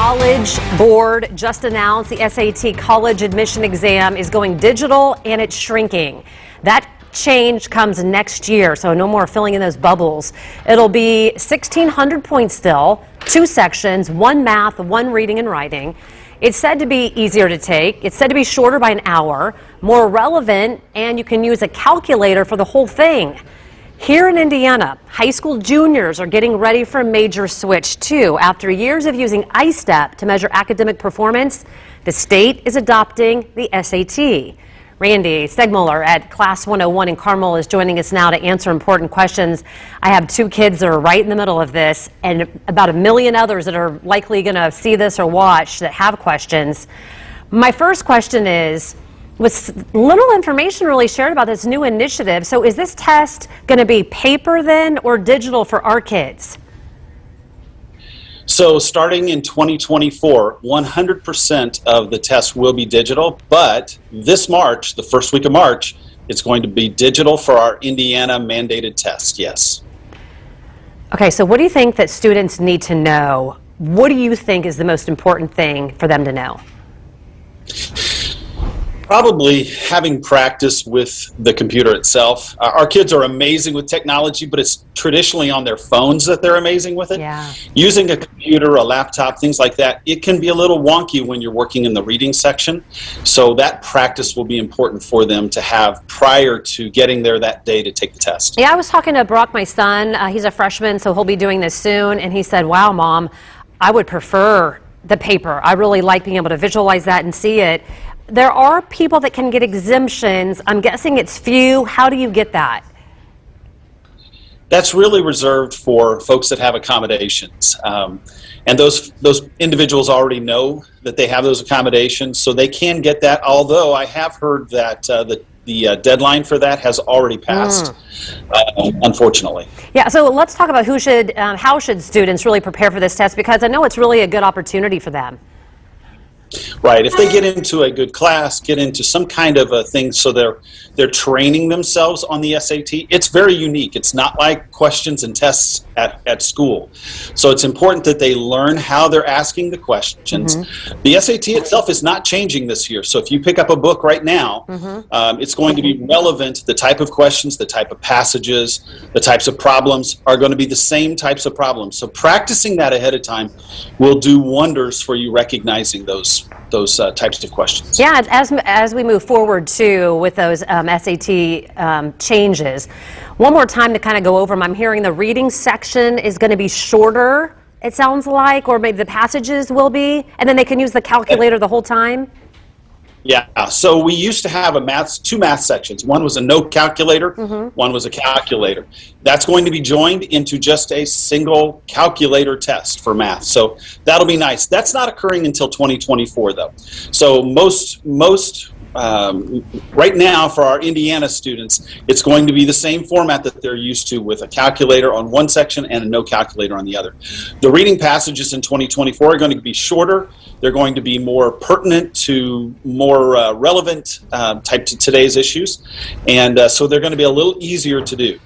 College Board just announced the SAT college admission exam is going digital and it's shrinking. That change comes next year, so no more filling in those bubbles. It'll be 1,600 points still, 2 sections, 1 math, 1 reading and writing. It's said to be easier to take. It's said to be shorter by an hour, more relevant, and you can use a calculator for the whole thing. Here in Indiana, high school juniors are getting ready for a major switch too. After years of using ISTEP to measure academic performance, the state is adopting the SAT. Randy Stegmuller at Class 101 in Carmel is joining us now to answer important questions. I have 2 kids that are right in the middle of this and about 1 million others that are likely going to see this or watch that have questions. My first question is, with little information really shared about this new initiative, so is this test going to be paper then or digital for our kids? So starting in 2024, 100% of the tests will be digital, but this March, the first week of March, it's going to be digital for our Indiana mandated test, yes. Okay, so what do you think that students need to know? What do you think is the most important thing for them to know? Probably having practice with the computer itself. Our kids are amazing with technology, but it's traditionally on their phones that they're amazing with it. Yeah. Using a computer, a laptop, things like that, it can be a little wonky when you're working in the reading section. So that practice will be important for them to have prior to getting there that day to take the test. Yeah, I was talking to Brock, my son. He's a freshman, so he'll be doing this soon. And he said, wow, Mom, I would prefer the paper. I really like being able to visualize that and see it. There are people that can get exemptions. I'm guessing it's few. How do you get that? That's really reserved for folks that have accommodations. And those individuals already know that they have those accommodations, so they can get that, although I have heard that the deadline for that has already passed, unfortunately. Yeah, so let's talk about how should students really prepare for this test, because I know it's really a good opportunity for them. Right. If they get into a good class, get into some kind of a thing, so they're training themselves on the SAT. It's very unique. It's not like questions and tests at school. So it's important that they learn how they're asking the questions. Mm-hmm. The SAT itself is not changing this year. So if you pick up a book right now, it's going to be relevant. The type of questions, the type of passages, the types of problems are going to be the same types of problems. So practicing that ahead of time will do wonders for you recognizing those types of questions. Yeah, as we move forward too with those SAT changes, one more time to kind of go over them. I'm hearing the reading section is going to be shorter, it sounds like, or maybe the passages will be, and then they can use the calculator the whole time. Yeah, so we used to have 2 math sections. One was a no calculator, one was a calculator. That's going to be joined into just a single calculator test for math. So that'll be nice. That's not occurring until 2024 though. So most right now for our Indiana students, it's going to be the same format that they're used to, with a calculator on one section and a no calculator on the other. The reading passages in 2024 are going to be shorter. They're going to be more pertinent to more relevant type to today's issues. And so they're going to be a little easier to do.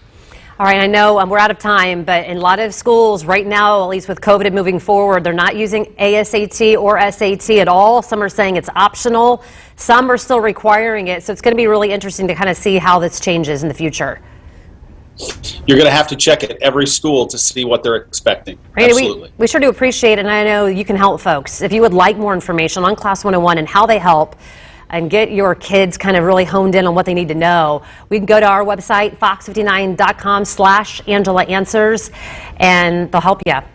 All right, I know we're out of time, but in a lot of schools right now, at least with COVID and moving forward, they're not using ASAT or SAT at all. Some are saying it's optional. Some are still requiring it. So it's going to be really interesting to kind of see how this changes in the future. You're going to have to check at every school to see what they're expecting. Randy, Absolutely. We sure do appreciate it, and I know you can help folks. If you would like more information on Class 101 and how they help, and get your kids kind of really honed in on what they need to know, we can go to our website, fox59.com/Angela Answers, and they'll help you.